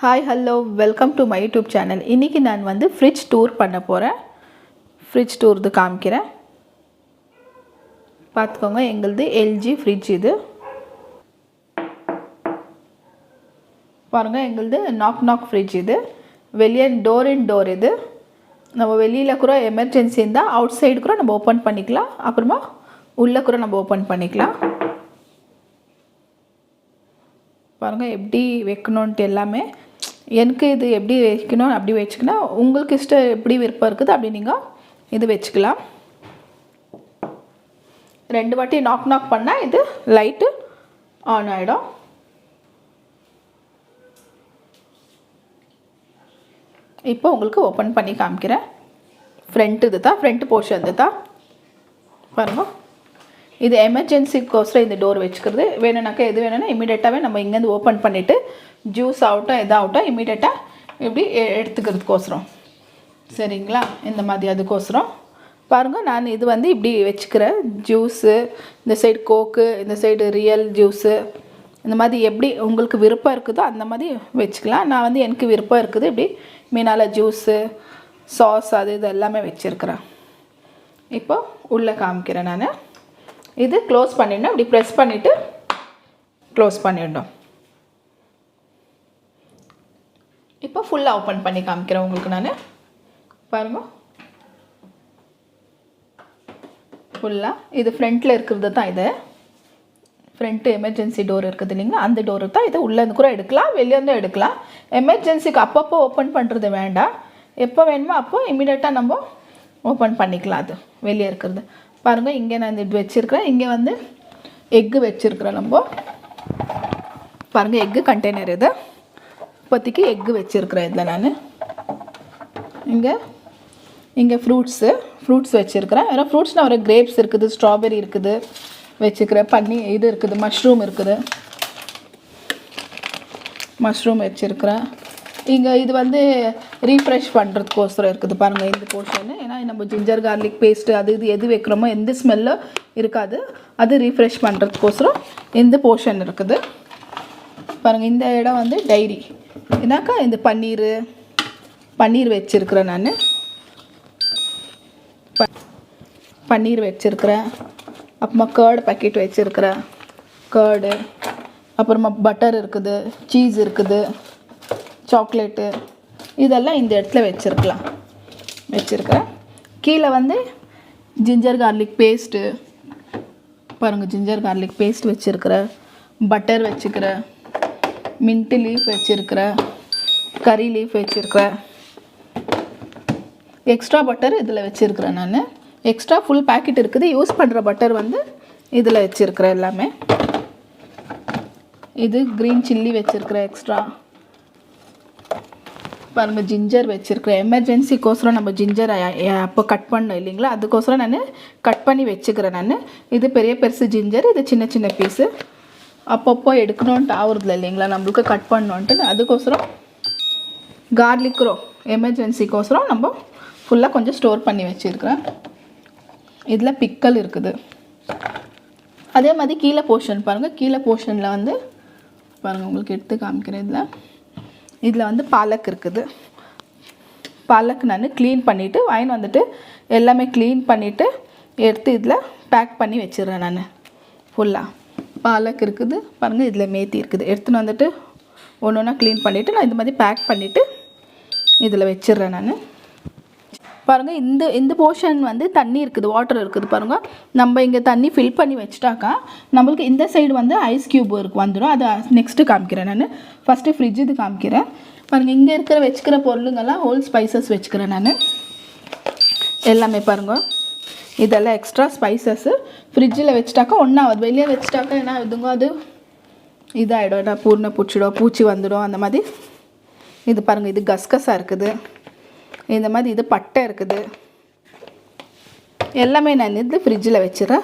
Hi hello welcome to my YouTube channel. இன்றைக்கி நான் வந்து ஃப்ரிட்ஜ் டூர் பண்ண போகிறேன். ஃப்ரிட்ஜ் டூர் இது காமிக்கிறேன், பார்த்துக்கோங்க. எங்களுது எல்ஜி ஃப்ரிட்ஜ் இது பாருங்கள். எங்களுது நாக் ஃப்ரிட்ஜ் இது. வெளியே டோர் இன் டோர் இது. நம்ம வெளியில் கூட எமர்ஜென்சி இருந்தால் அவுட் சைடு கூட நம்ம ஓப்பன் பண்ணிக்கலாம், அப்புறமா உள்ளே கூட நம்ம ஓப்பன் பண்ணிக்கலாம். பாருங்கள் எப்படி வைக்கணுன்ட்டு எல்லாமே. எனக்கு இது எப்படி வைக்கணும் அப்படி வச்சுக்கணும், உங்களுக்கு இஷ்டம் எப்படி விருப்பம் இருக்குது அப்படி நீங்கள் இது வச்சுக்கலாம். 2 வாட்டி நாக் பண்ணால் இது லைட்டு ஆன் ஆகிடும். இப்போ உங்களுக்கு ஓப்பன் பண்ணி காமிக்கிறேன். இது தான் ஃப்ரண்ட் போர்ஷன் இது தான் பாருங்கள். இது எமர்ஜென்சிக்கோசரம் இந்த டோர் வச்சுக்கிறது. வேணும்னாக்கா எது வேணும்னா இமீடியட்டாகவே நம்ம இங்கேருந்து ஓப்பன் பண்ணிவிட்டு ஜூஸ் ஆகட்டும் எதாகட்டும் இமீடியட்டாக இப்படி எடுத்துக்கிறதுக்கோசரம், சரிங்களா? இந்த மாதிரி அதுக்கோசரம் பாருங்கள். நான் இது வந்து இப்படி வச்சுக்கிறேன். ஜூஸு இந்த சைடு கோக்கு, இந்த சைடு ரியல் ஜூஸு, இந்த மாதிரி எப்படி உங்களுக்கு விருப்பம் இருக்குதோ அந்த மாதிரி வச்சுக்கலாம். நான் வந்து எனக்கு விருப்பம் இருக்குது இப்படி மீனால் ஜூஸு சாஸ் அது இது எல்லாமே வச்சுருக்கிறேன். இப்போ உள்ளே காமிக்கிறேன் நான். இது க்ளோஸ் பண்ணிடணும். இப்படி ப்ரெஸ் பண்ணிவிட்டு க்ளோஸ் பண்ணிடணும். இப்போ ஃபுல்லாக ஓப்பன் பண்ணி காமிக்கிறேன் உங்களுக்கு நான். பாருங்கள், ஃபுல்லாக இது ஃப்ரண்ட்டில் இருக்கிறது தான். இது ஃப்ரண்ட்டு எமர்ஜென்சி டோர் இருக்குது இல்லைங்களா, அந்த டோரு தான். இது உள்ளேருந்து கூட எடுக்கலாம், வெளியேருந்தும் எடுக்கலாம். எமர்ஜென்சிக்கு அப்பப்போ ஓப்பன் பண்ணுறது வேண்டாம். எப்போ வேணுமோ அப்போ இமீடியட்டாக நம்ம ஓப்பன் பண்ணிக்கலாம். அது வெளியே இருக்கிறது பாருங்கள். இங்கே நான் இது வச்சுருக்கிறேன். இங்கே வந்து எக்கு வச்சுருக்கிறேன். நம்ம பாருங்கள், எக்கு கண்டெய்னர் இது. இப்போதைக்கு எக்கு வச்சுருக்கிறேன் இதில் நான். இங்கே ஃப்ரூட்ஸ் வச்சுருக்கிறேன். வேறு ஃப்ரூட்ஸ்னால் ஒரு கிரேப்ஸ் இருக்குது, ஸ்ட்ராபெரி இருக்குது வச்சுக்கிறேன். இது இருக்குது, மஷ்ரூம் இருக்குது, மஷ்ரூம் வச்சுருக்கிறேன். இங்கே இது வந்து ரீஃப்ரெஷ் பண்ணுறதுக்கோசரம் இருக்குது பாருங்கள் இந்த போர்ஷனு. ஏன்னா நம்ம ஜிஞ்சர் கார்லிக் பேஸ்ட்டு அது இது எது வைக்கிறோமோ எந்த ஸ்மெல்லும் இருக்காது, அது ரீஃப்ரெஷ் பண்ணுறதுக்கோசரம் இந்த போர்ஷன் இருக்குது பாருங்கள். இந்த இடம் வந்து டைரி. ஏன்னாக்கா இந்த பன்னீர் வச்சுருக்கிறேன் நான். பன்னீர் வச்சுருக்கிறேன். அப்புறமா கேர்டு பேக்கெட் வச்சுருக்கிறேன், கேர்டு. அப்புறமா பட்டர் இருக்குது, சீஸ் இருக்குது, சாக்லேட்டு, இதெல்லாம் இந்த இடத்துல வச்சுருக்கிறேன். கீழே வந்து ஜிஞ்சர் கார்லிக் பேஸ்ட்டு பாருங்கள், ஜிஞ்சர் கார்லிக் பேஸ்ட் வச்சுருக்கிறேன், பட்டர் வச்சுக்கிறேன், மின்ட் லீஃப் வச்சுருக்கிறேன், கறி லீஃப் வச்சுருக்கிறேன். எக்ஸ்ட்ரா பட்டர் இதில் வச்சுருக்கிறேன் நான். எக்ஸ்ட்ரா ஃபுல் பேக்கெட் இருக்குது. யூஸ் பண்ணுற பட்டர் வந்து இதில் வச்சுருக்கிறேன் எல்லாமே. இது க்ரீன் சில்லி வச்சுருக்கிறேன் எக்ஸ்ட்ரா பாருங்கள். ஜிஞ்சர் வச்சுருக்கிறேன். எமர்ஜென்சிக்கோசரம் நம்ம ஜிஞ்சர் அப்போ கட் பண்ணோம் இல்லைங்களா, அதுக்கோசரம் நான் கட் பண்ணி வச்சுக்கிறேன் நான். இது பெருசு ஜிஞ்சர், இது சின்ன பீஸு. அப்பப்போ எடுக்கணுன்ட்டு ஆகுறதுல இல்லைங்களா, நம்மளுக்கு கட் பண்ணோன்ட்டு அதுக்கோசரம். கார்லிக் எமர்ஜென்சிக்கோசரம் நம்ம ஃபுல்லாக கொஞ்சம் ஸ்டோர் பண்ணி வச்சுருக்கிறேன். இதில் பிக்கல் இருக்குது. அதே மாதிரி கீழே போர்ஷன் பாருங்கள். கீழே போர்ஷனில் வந்து பாருங்கள், உங்களுக்கு எடுத்து காமிக்கிறேன். இதில் வந்து பாலக் இருக்குது. பாலக் நான் க்ளீன் பண்ணிவிட்டு வாங்கின்னு வந்துட்டு எல்லாமே க்ளீன் பண்ணிவிட்டு எடுத்து இதில் பேக் பண்ணி வச்சிடுறேன் நான். ஃபுல்லாக பாலக் இருக்குது பாருங்கள். இதில் மேத்தி இருக்குது. எடுத்துன்னு வந்துட்டு ஒன்று ஒன்றா க்ளீன் பண்ணிவிட்டு நான் இந்த மாதிரி பேக் பண்ணிவிட்டு இதில் வச்சிடுறேன் நான். பாருங்கள், இந்த போர்ஷன் வந்து தண்ணி இருக்குது, வாட்டர் இருக்குது பாருங்கள். நம்ம இங்கே தண்ணி ஃபில் பண்ணி வச்சுட்டாக்கா நம்மளுக்கு இந்த சைடு வந்து ஐஸ் க்யூப் வந்துடும். அதை நெக்ஸ்ட்டு காமிக்கிறேன் நான். ஃபஸ்ட்டு ஃப்ரிட்ஜ் இது காமிக்கிறேன் பாருங்கள். இங்கே வச்சுக்கிற பொருளுங்கெல்லாம் ஹோல் ஸ்பைசஸ் வச்சுக்கிறேன் நான் எல்லாமே பாருங்கள். இதெல்லாம் எக்ஸ்ட்ரா ஸ்பைசஸ்ஸு ஃப்ரிட்ஜில் வச்சுட்டாக்கா ஒன்றாவது. வெளியே வச்சுட்டாக்கா என்ன இதுங்க அது இதாகிடும், என்ன பூர்ண பூச்சி வந்துடும் அந்த மாதிரி. இது பாருங்கள், இது கஸ்கஸாக இருக்குது, இந்த மாதிரி இது பட்டை இருக்குது. எல்லாமே நான் இது ஃப்ரிட்ஜில் வச்சுறேன்.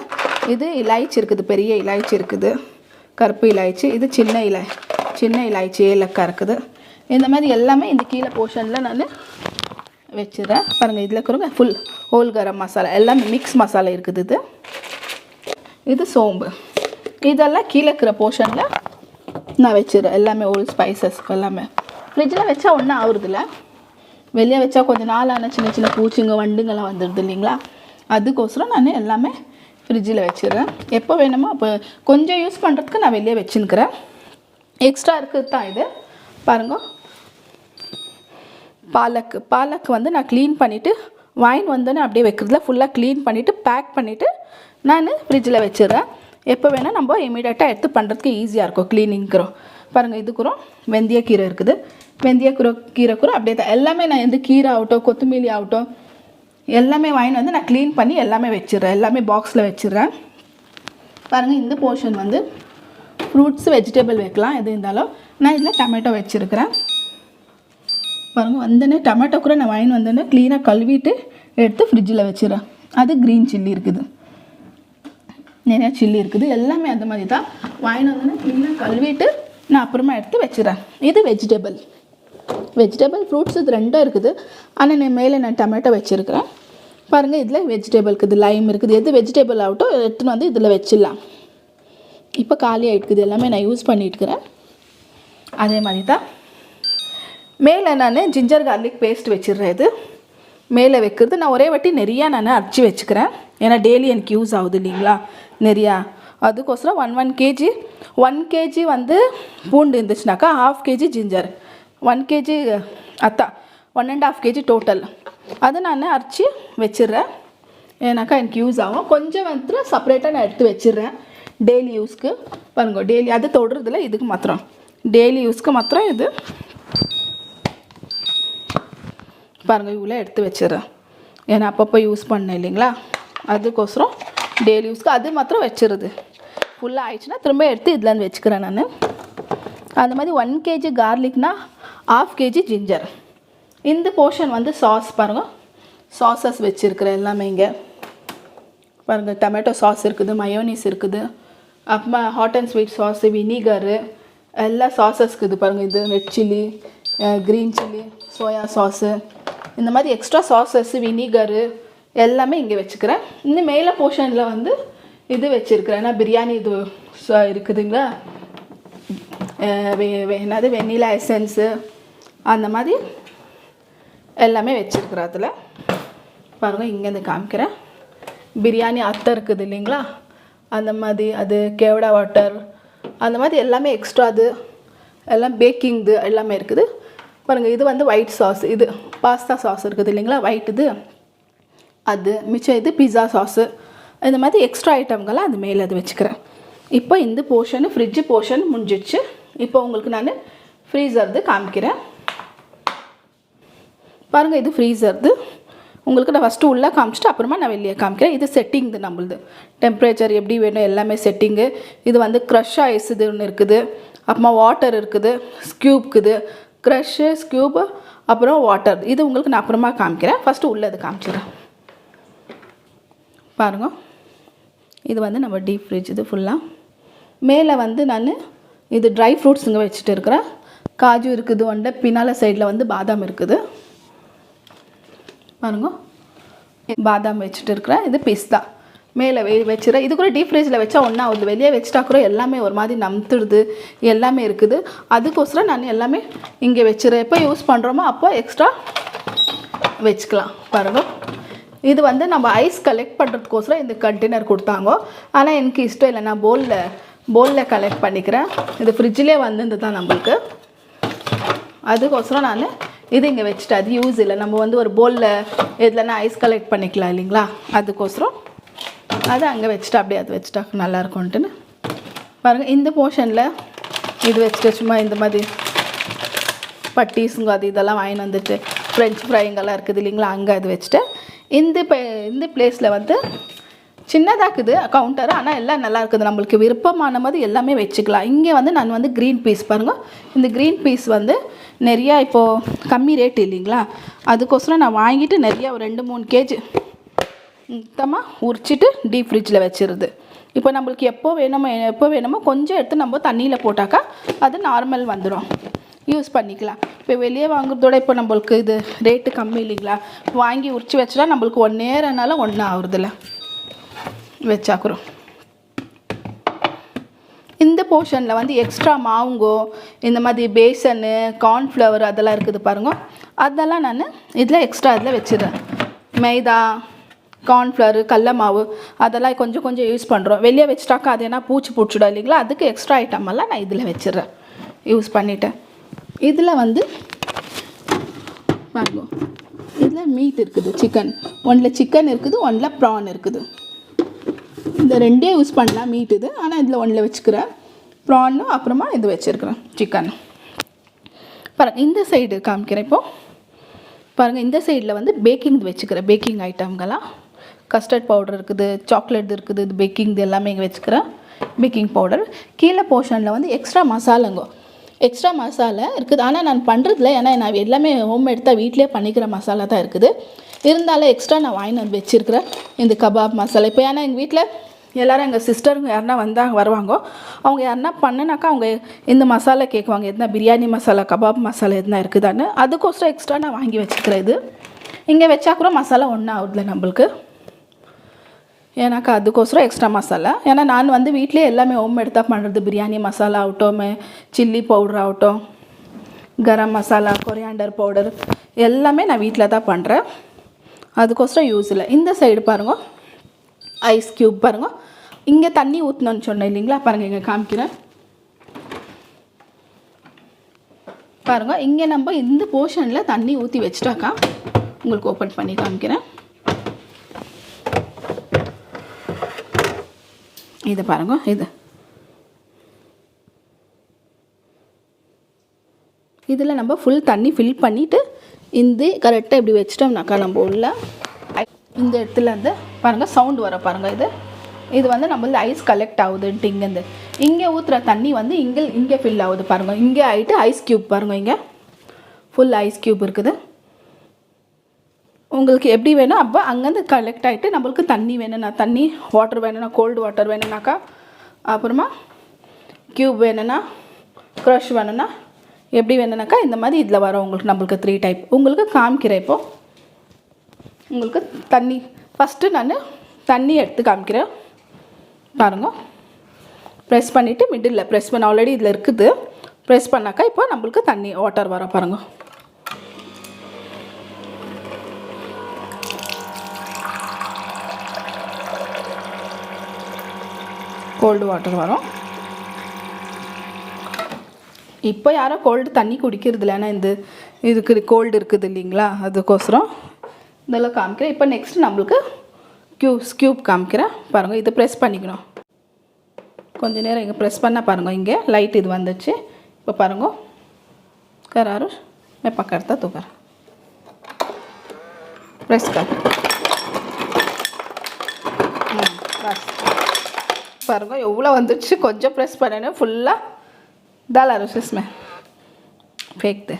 இது இலாய்ச்சி இருக்குது, பெரிய இலாய்ச்சி இருக்குது, கருப்பு இலாய்ச்சி. இது சின்ன இலாய்ச்சி ஏலக்காய் இருக்குது. இந்த மாதிரி எல்லாமே இந்த கீழே போர்ஷனில் நான் வச்சுறேன் பாருங்கள். இதில் இருக்கிறவங்க ஃபுல் ஹோல் கரம் மசாலா எல்லாமே மிக்ஸ் மசாலா இருக்குது. இது சோம்பு. இதெல்லாம் கீழே இருக்கிற போர்ஷனில் நான் வச்சுருவேன் எல்லாமே, ஓல் ஸ்பைசஸ் எல்லாமே. ஃப்ரிட்ஜில் வச்சா ஒன்றும் ஆகுறதில்ல, வெளியே வச்சா கொஞ்சம் நாளான சின்ன சின்ன பூச்சிங்க வண்டுங்கள்லாம் வந்துடுது இல்லைங்களா, அதுக்கோசரம் நான் எல்லாமே ஃப்ரிட்ஜில் வச்சிடுறேன். எப்போ வேணுமோ அப்போ கொஞ்சம் யூஸ் பண்ணுறதுக்கு நான் வெளியே வச்சுன்னுக்கிறேன். எக்ஸ்ட்ரா இருக்குது தான் இது பாருங்க. பாலக்கு வந்து நான் க்ளீன் பண்ணிவிட்டு வாங்கி வந்தோன்னே அப்படியே வைக்கிறதுல ஃபுல்லாக க்ளீன் பண்ணிவிட்டு பேக் பண்ணிவிட்டு நான் ஃப்ரிட்ஜில் வச்சிடுறேன். எப்போ வேணால் நம்ம இமீடியட்டாக எடுத்து பண்ணுறதுக்கு ஈஸியாக இருக்கும் க்ளீனிங்கிறோம். பாருங்கள், இதுக்குறோம் வெந்தய கீரை இருக்குது. வெந்தய கீரை கூட அப்படியே தான் எல்லாமே நான் எந்த கீரை ஆகட்டும் கொத்தமல்லி ஆகட்டும் எல்லாமே வாங்கி வந்து நான் க்ளீன் பண்ணி எல்லாமே வச்சிடுறேன், எல்லாமே பாக்ஸில் வச்சிடுறேன். பாருங்கள், இந்த போர்ஷன் வந்து ஃப்ரூட்ஸ் வெஜிடபிள் வைக்கலாம் எது இருந்தாலும். நான் இதில் டொமேட்டோ வச்சுருக்கிறேன். பாருங்கள், வந்தோடனே டொமேட்டோ கூட நான் வாங்கி வந்தோடனே க்ளீனாக கழுவிட்டு எடுத்து ஃப்ரிட்ஜில் வச்சிடுறேன். அது க்ரீன் சில்லி இருக்குது, நிறையா சில்லி இருக்குது, எல்லாமே அந்த மாதிரி தான். வாங்கி வந்தோடனே க்ளீனாக கழுவிட்டு நான் அப்புறமா எடுத்து வச்சிடறேன். இது வெஜிடபிள் ஃப்ரூட்ஸ் இது ரெண்டும் இருக்குது. ஆனால் நான் மேலே நான் டொமேட்டோ வச்சுருக்கிறேன். பாருங்கள், இதில் வெஜிடபிள் இருக்குது, லைம் இருக்குது. எது வெஜிடபிள் ஆகட்டும் எடுத்துன்னு வந்து இதில் வச்சிடலாம். இப்போ காலி ஆகிட்டுக்குது, எல்லாமே நான் யூஸ் பண்ணிட்டுருக்கிறேன். அதே மாதிரி தான் மேலே நான் ஜிஞ்சர் கார்லிக் பேஸ்ட் வச்சிடுறேன். இது மேலே வைக்கிறது நான் ஒரே வாட்டி நிறையா நான் அரைச்சி வச்சுக்கிறேன். ஏன்னா டெய்லி எனக்கு யூஸ் ஆகுது இல்லைங்களா நிறையா, அதுக்கோசரம் 1 kg வந்து பூண்டு இருந்துச்சுனாக்கா 1/2 kg ginger, 1 kg 1.5 kg total அது நான் அரைச்சி வச்சிடுறேன். ஏன்னாக்கா எனக்கு யூஸ் ஆகும். கொஞ்சம் வந்து செப்பரேட்டாக நான் எடுத்து வச்சிடுறேன் டெய்லி யூஸ்க்கு. பாருங்க, டெய்லி அது தொடுறதில்ல, இதுக்கு மாத்திரம் டெய்லி யூஸ்க்கு மாத்திரம் இது பாருங்கள் இவ்வளோ எடுத்து வச்சிடுறேன். ஏன்னா அப்பப்போ யூஸ் பண்ணேன் இல்லைங்களா, அதுக்கோசரம் டெய்லி யூஸ்க்கு அது மாத்திரம் வச்சிடுறது. ஃபுல்லாக ஆயிடுச்சுன்னா திரும்ப எடுத்து இதில் வச்சுக்கிறேன் நான். அந்த மாதிரி 1 kg கார்லிக்னா 1/2 kg ஜிஞ்சர். இந்த போர்ஷன் வந்து சாஸ் பாருங்கள், சாஸஸ் வச்சுருக்கிறேன் எல்லாமே. இங்கே பாருங்கள், டொமேட்டோ சாஸ் இருக்குது, மயோனீஸ் இருக்குது, அப்புறமா hot and sweet sauce, vinegar, எல்லா சாஸஸ் இருக்குது. பாருங்கள், இது red chilli, green chilli, soya sauce, இந்த மாதிரி எக்ஸ்ட்ரா சாஸஸ்ஸு, வினிகரு எல்லாமே இங்கே வச்சுக்கிறேன். இன்னும் மேலே போர்ஷனில் வந்து இது வச்சுருக்கிறேன். ஏன்னா பிரியாணி இது இருக்குதுங்களா, என்னது வெண்ணிலா எசன்ஸு அந்த மாதிரி எல்லாமே வச்சுருக்குறேன் அதில். பாருங்கள், இங்கேருந்து காமிக்கிறேன். பிரியாணி அத்தை இருக்குது இல்லைங்களா, அந்த மாதிரி அது கேவடா வாட்டர் அந்த மாதிரி எல்லாமே எக்ஸ்ட்ரா அது எல்லாம் பேக்கிங்து எல்லாமே இருக்குது. பாருங்கள், இது வந்து ஒயிட் சாஸ், இது பாஸ்தா சாஸ் இருக்குது இல்லைங்களா ஒயிட், இது அது மிச்சம் இது பிஸா சாஸு, இந்த மாதிரி எக்ஸ்ட்ரா ஐட்டம்கள்லாம் அது மேலே அது வச்சுக்கிறேன். இப்போ இந்த போர்ஷனு ஃப்ரிட்ஜு போர்ஷன் முடிஞ்சிடுச்சு. இப்போ உங்களுக்கு நான் ஃப்ரீசர்து காமிக்கிறேன். பாருங்கள், இது ஃப்ரீசர்து உங்களுக்கு நான் ஃபஸ்ட்டு உள்ளே காமிச்சிட்டு அப்புறமா நான் வெளியே காமிக்கிறேன். இது செட்டிங்து, நம்மளுது டெம்பரேச்சர் எப்படி வேணும் எல்லாமே செட்டிங்கு. இது வந்து க்ரஷ் ஐஸ் இது ஒன்று இருக்குது, அப்புறமா வாட்டர் இருக்குது, ஸ்க்யூப் இருக்குது, க்ரஷ்ஷு ஸ்க்யூப்பு அப்புறம் வாட்டர். இது உங்களுக்கு நான் அப்புறமா காமிக்கிறேன். ஃபஸ்ட்டு உள்ளே இது காமிச்சிடுறேன். பாருங்கள், இது வந்து நம்ம டீப் ஃப்ரிட்ஜ். இது ஃபுல்லாக மேலே வந்து நான் இது ட்ரை ஃப்ரூட்ஸுங்க வச்சுட்டு இருக்கிறேன். காஜு இருக்குது, ஒன்றை பின்னால் சைடில் வந்து பாதாம் இருக்குது. பாருங்க, பாதாம் வச்சுட்டு இருக்கிறேன். இது பிஸ்தா மேலே வச்சுறேன். இது கூட டீப் ஃப்ரிட்ஜில் வச்சா ஒன்றா ஒரு வெளியே வச்சுட்டா கூட எல்லாமே ஒரு மாதிரி நம்புத்துடுது, எல்லாமே இருக்குது. அதுக்கோசரம் நான் எல்லாமே இங்கே வச்சுறேன். எப்போ யூஸ் பண்ணுறோமோ அப்போ எக்ஸ்ட்ரா வச்சுக்கலாம். பாருங்கள், இது வந்து நம்ம ஐஸ் கலெக்ட் பண்ணுறதுக்கோசரம் இந்த கண்டெய்னர் கொடுத்தாங்க. ஆனால் எனக்கு இஷ்டம் இல்லை, நான் போலில் கலெக்ட் பண்ணிக்கிறேன். இது ஃப்ரிட்ஜிலே வந்து தான் நம்மளுக்கு, அதுக்கோசரம் நான் இது இங்கே வச்சுட்டு அது யூஸ் இல்லை. நம்ம வந்து ஒரு போலில் எதுலன்னா ஐஸ் கலெக்ட் பண்ணிக்கலாம் இல்லைங்களா, அதுக்கோசரம் அதை அங்கே வச்சுட்டு அப்படியே அது வச்சுட்டா நல்லாயிருக்கும்ட்டுன்னு. பாருங்கள், இந்த போர்ஷனில் இது வச்சுட்டு சும்மா இந்த மாதிரி பட்டீஸுங்க அது இதெல்லாம் வாங்கி வந்துட்டு ஃப்ரெஞ்ச் ஃப்ரைங்கெல்லாம் இருக்குது இல்லைங்களா, அங்கே அது வச்சுட்டு இந்த பிளேஸில் வந்து சின்னதாக இருக்குது கவுண்டர். ஆனால் எல்லாம் நல்லா இருக்குது, நம்மளுக்கு விருப்பமான மாதிரி எல்லாமே வச்சுக்கலாம். இங்கே வந்து நான் வந்து க்ரீன் பீஸ் பாருங்கள், இந்த க்ரீன் பீஸ் வந்து நிறையா இப்போது கம்மி ரேட் இல்லைங்களா, அதுக்கோசரம் நான் வாங்கிட்டு நிறையா ஒரு 2-3 kg மொத்தமாக உரிச்சிட்டு டீப் ஃப்ரிட்ஜில் வச்சிருது. இப்போ நம்மளுக்கு எப்போ வேணுமோ கொஞ்சம் எடுத்து நம்ம தண்ணியில் போட்டாக்கா அது நார்மல் வந்துடும், யூஸ் பண்ணிக்கலாம். இப்போ வெளியே வாங்குறதோட இப்போ நம்மளுக்கு இது ரேட்டு கம்மி இல்லைங்களா, வாங்கி உரிச்சு வச்சுட்டா நம்மளுக்கு 1 நேரம்னால ஒன்றும் ஆகுறதில்ல வச்சாக்குறோம். இந்த போர்ஷனில் வந்து எக்ஸ்ட்ரா மாவுங்கோ இந்த மாதிரி பேசனு கார்ன்ஃப்ளவர் அதெல்லாம் இருக்குது பாருங்க, அதெல்லாம் நான் இதில் எக்ஸ்ட்ரா இதில் வச்சிடுறேன். மைதா கார்ன்ஃப்ளவர் கடல மாவு அதெல்லாம் கொஞ்சம் கொஞ்சம் யூஸ் பண்ணுறோம். வெளியே வச்சுட்டாக்கா அது என்ன பூச்சி பிடிச்சிடும் இல்லைங்களா, அதுக்கு எக்ஸ்ட்ரா ஐட்டமெல்லாம் நான் இதில் வச்சிடுறேன் யூஸ் பண்ணிவிட்டேன். இதில் வந்து பாருங்க, இதில் மீட் இருக்குது, சிக்கன் ஒன்றில் சிக்கன் இருக்குது, ஒன்றில் ப்ரான் இருக்குது. இந்த ரெண்டே யூஸ் பண்ணலாம் மீட் இது, ஆனால் இதில் ஒன்றில் வச்சுக்கிறேன் ப்ரான்னு, அப்புறமா இது வச்சுருக்கிறேன் சிக்கன். பாருங்கள் இந்த சைடு காமிக்கிறேன். இப்போது பாருங்கள் இந்த சைடில் வந்து பேக்கிங் வச்சுக்கிறேன். பேக்கிங் ஐட்டம்கெல்லாம் கஸ்டர்ட் பவுடர் இருக்குது, சாக்லேட் இருக்குது, இது பேக்கிங் இது எல்லாமே இங்கே வச்சுக்கிறேன். பேக்கிங் பவுடர் கீழே போர்ஷனில் வந்து எக்ஸ்ட்ரா மசாலா இருக்குது. ஆனால் நான் பண்ணுறதில்ல, ஏன்னா நான் எல்லாமே ஹோம்மேட் தான், வீட்டிலே பண்ணிக்கிற மசாலா தான் இருக்குது. இருந்தாலும் எக்ஸ்ட்ரா நான் வாங்கி வந்து வச்சுருக்கிறேன் இந்த கபாப் மசாலா. இப்போ ஏன்னா எங்கள் வீட்டில் எல்லோரும் எங்கள் சிஸ்டருங்க யாருன்னா வருவாங்க, அவங்க யாருன்னா பண்ணினாக்கா அவங்க இந்த மசாலா கேட்குவாங்க, எதுனா பிரியாணி மசாலா கபாப் மசாலா எதுனா இருக்குதான்னு. அதுக்கோசரம் எக்ஸ்ட்ரா நான் வாங்கி வச்சுக்கிறேன். இது இங்கே வச்சா கூட மசாலா ஒன்றும் ஆகுதுல நம்மளுக்கு, ஏன்னாக்கா அதுக்கோசரம் எக்ஸ்ட்ரா மசாலா. ஏன்னா நான் வந்து வீட்டிலே எல்லாமே ஹோம்மேட் தான் பண்ணுறது. பிரியாணி மசாலா ஆகட்டும், சில்லி பவுடர் ஆகட்டும், கரம் மசாலா, கொரியாண்டர் பவுடர் எல்லாமே நான் வீட்டில் தான் பண்ணுறேன். அதுக்கோசரம் யூஸ் இல்லை. இந்த சைடு பாருங்கள் ஐஸ் க்யூப் பாருங்கள், இங்கே தண்ணி ஊற்றணுன்னு சொன்னேன் இல்லைங்களா, பாருங்கள் இங்கே காமிக்கிறேன் பாருங்கள். இங்கே நம்ம இந்த போர்ஷனில் தண்ணி ஊற்றி வச்சுட்டாக்கா உங்களுக்கு ஓப்பன் பண்ணி காமிக்கிறேன். இது பாருங்கள், இதில் நம்ம ஃபுல் தண்ணி ஃபில் பண்ணிவிட்டு இந்த கரெக்டாக இப்படி வச்சிட்டோம்னாக்கா நம்ம உள்ள இந்த இடத்துல வந்து பாருங்கள் சவுண்டு வர பாருங்கள். இது வந்து நம்மளது ஐஸ் கலெக்ட் ஆகுதுன்ட்டு இங்கே ஊற்றுற தண்ணி வந்து இங்கே ஃபில் ஆகுது பாருங்கள். இங்கே ஆகிட்டு ஐஸ் க்யூப் பாருங்கள், இங்கே ஃபுல் ஐஸ் க்யூப் இருக்குது. உங்களுக்கு எப்படி வேணும் அப்போ அங்கேருந்து கலெக்ட் ஆகிட்டு நம்மளுக்கு தண்ணி வேணும்னா தண்ணி, வாட்டர் வேணும்னா கோல்டு வாட்டர் வேணும்னாக்கா, அப்புறமா க்யூப் வேணும்னா, க்ரஷ் வேணும்னா, எப்படி வேணும்னாக்கா இந்த மாதிரி இதில் வரும் உங்களுக்கு. நம்மளுக்கு 3 டைப் உங்களுக்கு காமிக்கிறேன். இப்போது உங்களுக்கு தண்ணி ஃபஸ்ட்டு நான் தண்ணி எடுத்து காமிக்கிறேன் பாருங்கள். ப்ரெஸ் பண்ணிவிட்டு மிடில் ப்ரெஸ் பண்ண ஆல்ரெடி இதில் இருக்குது, ப்ரெஸ் பண்ணாக்கா இப்போ நம்மளுக்கு தண்ணி வாட்டர் வர பாருங்கள். கோல்டு வாட்டர் வரும். இப்போ யாரும் கோல்டு தண்ணி குடிக்கிறது இல்லை, ஏன்னா இதுக்கு கோல்டு இருக்குது இல்லைங்களா, அதுக்கோசரம் இதெல்லாம் காமிக்கிறேன். இப்போ நெக்ஸ்ட் நம்மளுக்கு க்யூப் காமிக்கிறேன் பாருங்கள். இது ப்ரெஸ் பண்ணிக்கணும், கொஞ்சம் நேரம் இங்கே ப்ரெஸ் பண்ணால் பாருங்கள் இங்கே லைட் இது வந்துச்சு. இப்போ பாருங்க करारो मैं पकड़ता तो कर प्रेस कर बस பாருங்க எவ்வளோ வந்துச்சு. கொஞ்சம் ப்ரெஸ் பண்ணேன்னு ஃபுல்லாக डाला उसमें फेंक दे.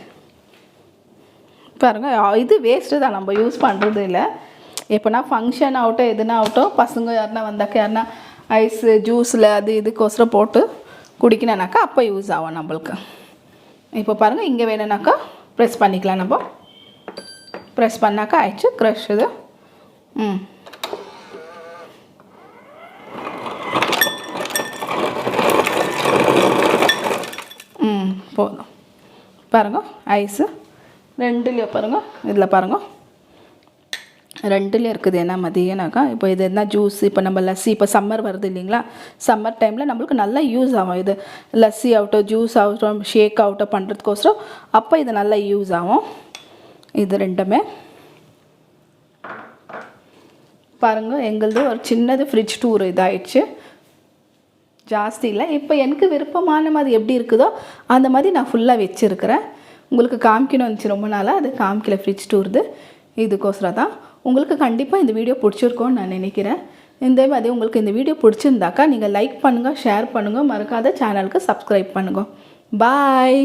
பாருங்க இது வேஸ்ட்டு தான், நம்ம யூஸ் பண்ணுறது இல்லை. எப்போனா ஃபங்க்ஷன் ஆகட்டும் எதுனா ஆகட்டும், பசங்க யாருன்னா வந்தாக்கா யாருன்னா ஐஸு ஜூஸில் அது இதுக்கோசரம் போட்டு குடிக்கணுனாக்கா அப்போ யூஸ் ஆகும் நம்மளுக்கு. இப்போ பாருங்கள் இங்கே வேணும்னாக்கா ப்ரெஸ் பண்ணிக்கலாம். நம்ம ப்ரெஸ் பண்ணாக்கா ஆயிடுச்சு க்ரஷ் இது. போதும். பாருங்கள் ஐஸு ரெண்டுலேயும் பாருங்கள், இதில் பாருங்கள் ரெண்டுலேயும் இருக்குது. என்ன மதியனாக்கா இப்போ இது என்ன ஜூஸ், இப்போ நம்ம லஸ்ஸி, இப்போ சம்மர் வருது இல்லைங்களா, சம்மர் டைமில் நம்மளுக்கு நல்லா யூஸ் ஆகும். இது லஸ்ஸி ஆகட்டும் ஜூஸ் ஆகட்டும் ஷேக் ஆகட்டும் பண்ணுறதுக்கோசரம் அப்போ இது நல்லா யூஸ் ஆகும். இது ரெண்டுமே பாருங்கள். எங்களது ஒரு சின்னது ஃப்ரிட்ஜ் டூர் இதாகிடுச்சு, ஜாஸ்தி இல்லை. இப்போ எனக்கு விருப்பமான மாதிரி எப்படி இருக்குதோ அந்த மாதிரி நான் ஃபுல்லாக வச்சுருக்கிறேன். உங்களுக்கு காமிக்கணும்னு இருந்துச்சு ரொம்ப நாளாக, அது காமிக்கல ஃப்ரிட்ஜ் டூர்து. இதுக்கோசரம் தான். உங்களுக்கு கண்டிப்பாக இந்த வீடியோ பிடிச்சிருக்கோன்னு நான் நினைக்கிறேன். இந்த மாதிரி உங்களுக்கு இந்த வீடியோ பிடிச்சிருந்தாக்கா நீங்கள் லைக் பண்ணுங்கள், ஷேர் பண்ணுங்கள், மறக்காத சேனலுக்கு சப்ஸ்கிரைப் பண்ணுங்கள். பாய்.